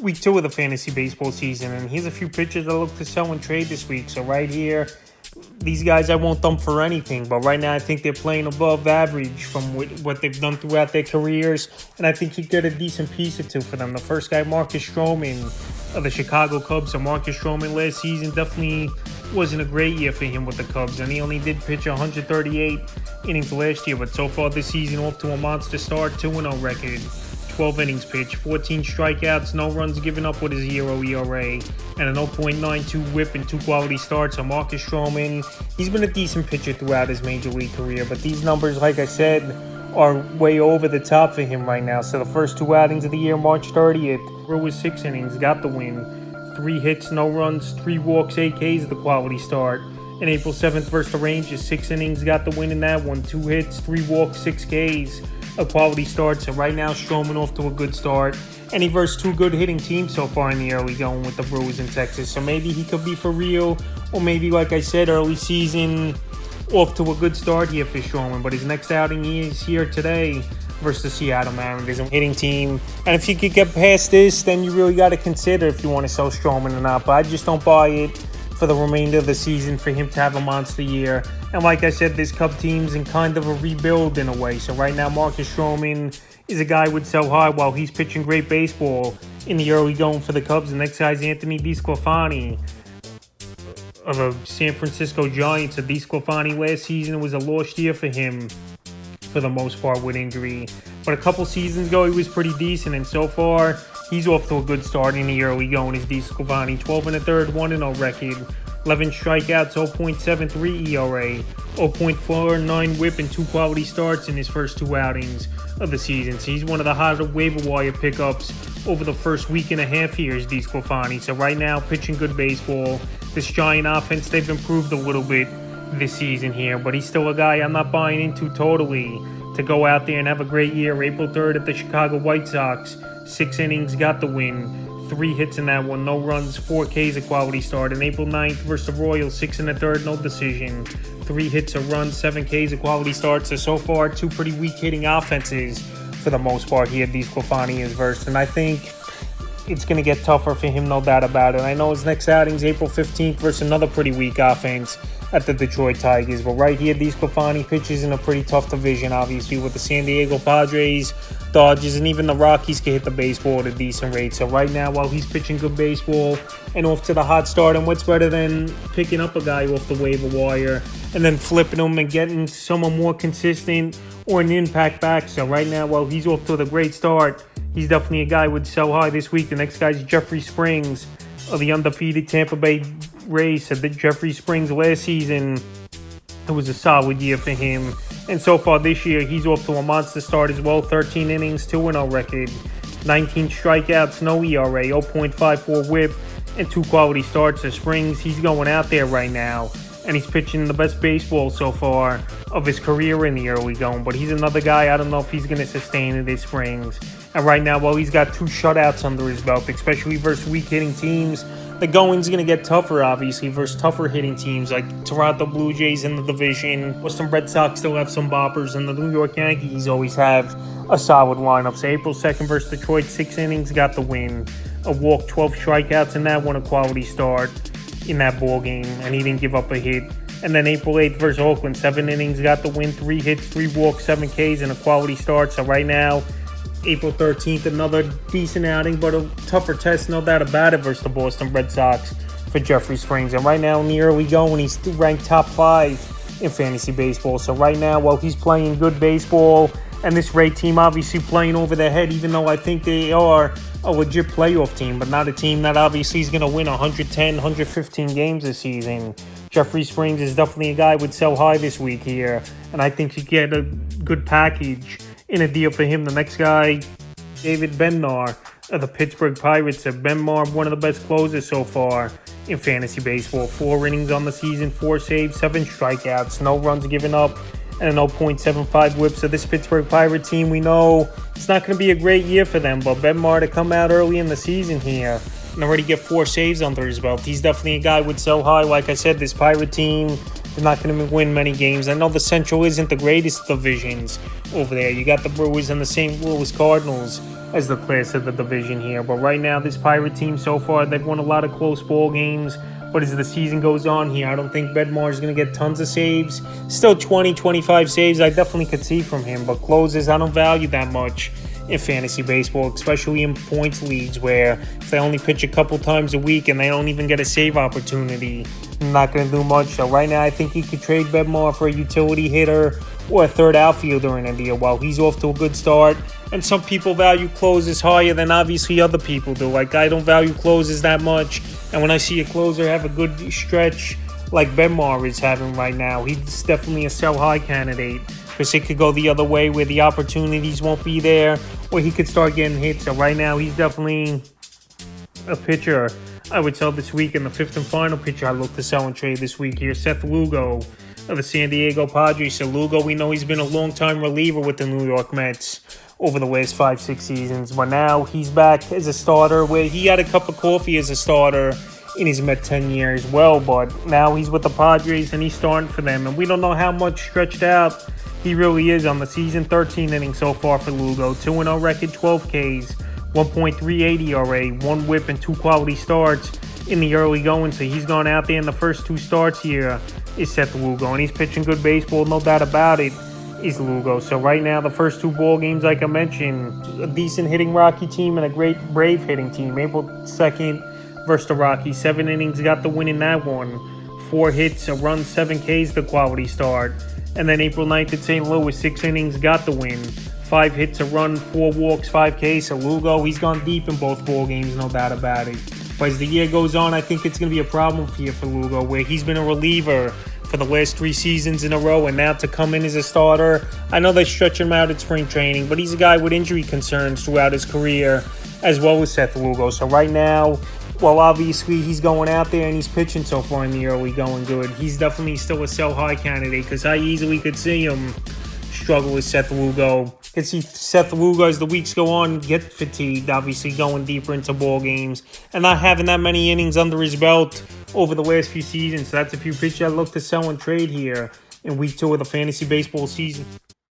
week 2 of the fantasy baseball season, and here's a few pitchers I look to sell and trade this week. So right here, these guys I won't dump for anything, but right now I think they're playing above average from what they've done throughout their careers, and I think you get a decent piece or two for them. The first guy, Marcus Stroman of the Chicago Cubs. So Marcus Stroman last season definitely wasn't a great year for him with the Cubs, and he only did pitch 138 innings last year, but so far this season off to a monster start, 2-0 record. 12 innings pitched, 14 strikeouts, no runs given up with a 0 ERA, and a 0.92 whip and 2 quality starts. So Marcus Stroman, he's been a decent pitcher throughout his major league career, but these numbers, like I said, are way over the top for him right now. So the first 2 outings of the year, March 30th, was 6 innings, got the win. 3 hits, no runs, 3 walks, 8 Ks, the quality start. And April 7th versus the Rangers, 6 innings, got the win in that one. 2 hits, 3 walks, 6 Ks, a quality start. So right now, Stroman off to a good start. And he versed 2 good hitting teams so far in the early going with the Brewers in Texas. So maybe he could be for real, or maybe, like I said, early season off to a good start here for Stroman. But his next outing is here today versus the Seattle Mariners, a hitting team. And if you could get past this, then you really got to consider if you want to sell Stroman or not. But I just don't buy it for the remainder of the season for him to have a monster year. And like I said, this Cub team's in kind of a rebuild in a way. So right now, Marcus Stroman is a guy who would sell high while he's pitching great baseball in the early going for the Cubs. The next guy is Anthony DeSclafani of the San Francisco Giants. So DeSclafani last season was a lost year for him for the most part with injury. But a couple seasons ago, he was pretty decent, and so far, he's off to a good start in the early going as DeSclafani. 12 1/3, 1-0 record, 11 strikeouts, 0.73 ERA, 0.49 whip, and 2 quality starts in his first 2 outings of the season. So he's one of the hotter waiver wire pickups over the first week and a half here is DeSclafani. So right now, pitching good baseball. This Giant offense, they've improved a little bit this season here, but he's still a guy I'm not buying into totally to go out there and have a great year. April 3rd at the Chicago White Sox, 6 innings, got the win, 3 hits in that one, no runs, 4 Ks, a quality start. And April 9th versus the Royals, 6 1/3, no decision, 3 hits, a run, 7 Ks, a quality start. So far, 2 pretty weak hitting offenses for the most part here. DeSclafani is versed, and I think it's going to get tougher for him, no doubt about it. I know his next outing is April 15th versus another pretty weak offense at the Detroit Tigers. But right here, DeSclafani pitches in a pretty tough division, obviously, with the San Diego Padres, Dodgers, and even the Rockies can hit the baseball at a decent rate. So right now, while he's pitching good baseball and off to the hot start, and what's better than picking up a guy off the waiver wire and then flipping him and getting someone more consistent or an impact back. So right now, while he's off to the great start, he's definitely a guy who would sell high this week. The next guy is Jeffrey Springs of the undefeated Tampa Bay Rays. Said that Jeffrey Springs last season, it was a solid year for him. And so far this year, he's off to a monster start as well. 13 innings, 2-0 record, 19 strikeouts, no ERA, 0.54 whip, and 2 quality starts. So Springs, he's going out there right now, and he's pitching the best baseball so far of his career in the early going. But he's another guy, I don't know if he's going to sustain it this Springs. And right now, while he's got 2 shutouts under his belt, especially versus weak hitting teams, the going's going to get tougher, obviously, versus tougher hitting teams like Toronto Blue Jays in the division. Boston Red Sox still have some boppers, and the New York Yankees always have a solid lineup. So April 2nd versus Detroit, 6 innings, got the win. A walk, 12 strikeouts in that one, a quality start in that ball game, and he didn't give up a hit. And then April 8th versus Oakland, 7 innings, got the win, 3 hits, 3 walks, 7 Ks, and a quality start. So right now, April 13th, another decent outing, but a tougher test, no doubt about it, versus the Boston Red Sox for Jeffrey Springs. And right now in the early going, he's ranked top 5 in fantasy baseball. So right now, while he's playing good baseball, and this Ray team obviously playing over their head, even though I think they are a legit playoff team, but not a team that obviously is going to win 110, 115 games this season. Jeffrey Springs is definitely a guy who would sell high this week here, and I think you get a good package in a deal for him. The next guy, David Bednar of the Pittsburgh Pirates. Bednar, one of the best closers so far in fantasy baseball. 4 innings on the season, 4 saves, 7 strikeouts, no runs given up, and a 0.75 whip. So this Pittsburgh Pirate team, we know it's not going to be a great year for them, but Bednar to come out early in the season here and already get 4 saves under his belt, he's definitely a guy who would sell high. Like I said, this Pirate team is not going to win many games. I know the Central isn't the greatest divisions over there. You got the Brewers and the St. Louis Cardinals as the class of the division here. But right now, this Pirate team so far, they've won a lot of close ball games. But as the season goes on here, I don't think Bednar is going to get tons of saves. Still 20, 25 saves, I definitely could see from him. But closes, I don't value that much in fantasy baseball, especially in points leagues where if they only pitch a couple times a week and they don't even get a save opportunity, I'm not going to do much. So right now, I think you could trade Bednar for a utility hitter or a third outfielder in a deal while he's off to a good start. And some people value closes higher than obviously other people do. Like, I don't value closes that much. And when I see a closer have a good stretch like Bednar is having right now, he's definitely a sell-high candidate. Because it could go the other way where the opportunities won't be there, or he could start getting hit. So right now, he's definitely a pitcher I would sell this week. And the fifth and final pitcher I look to sell and trade this week here, Seth Lugo of the San Diego Padres. So Lugo, we know he's been a long-time reliever with the New York Mets over the last 5-6 seasons. But now he's back as a starter, where he had a cup of coffee as a starter in his Met tenure as well. But now he's with the Padres and he's starting for them. And we don't know how much stretched out he really is on the season. 13 innings so far for Lugo. 2-0 record, 12 Ks, 1.38 ERA, 1 whip, and 2 quality starts in the early going. So he's gone out there in the first 2 starts here is Seth Lugo. And he's pitching good baseball, no doubt about it, is Lugo. So right now, the first 2 ball games, like I mentioned, a decent hitting Rocky team and a great Brave hitting team. April 2nd versus the Rockies. 7 innings, got the win in that one. 4 hits, a run, 7 Ks, the quality start. And then April 9th at St. Louis, 6 innings, got the win. 5 hits, a run, 4 walks, 5 Ks. So Lugo, he's gone deep in both ball games, no doubt about it. But as the year goes on, I think it's going to be a problem here for Lugo, where he's been a reliever for the last 3 seasons in a row, and now to come in as a starter. I know they stretch him out at spring training, but he's a guy with injury concerns throughout his career, as well as Seth Lugo. So right now, well, obviously, he's going out there and he's pitching so far in the early going good. He's definitely still a sell-high candidate, because I easily could see him struggle with Seth Lugo. Could see Seth Lugo, as the weeks go on, get fatigued, obviously going deeper into ball games and not having that many innings under his belt over the last few seasons. So that's a few pitchers I look to sell and trade here in week 2 of the fantasy baseball season.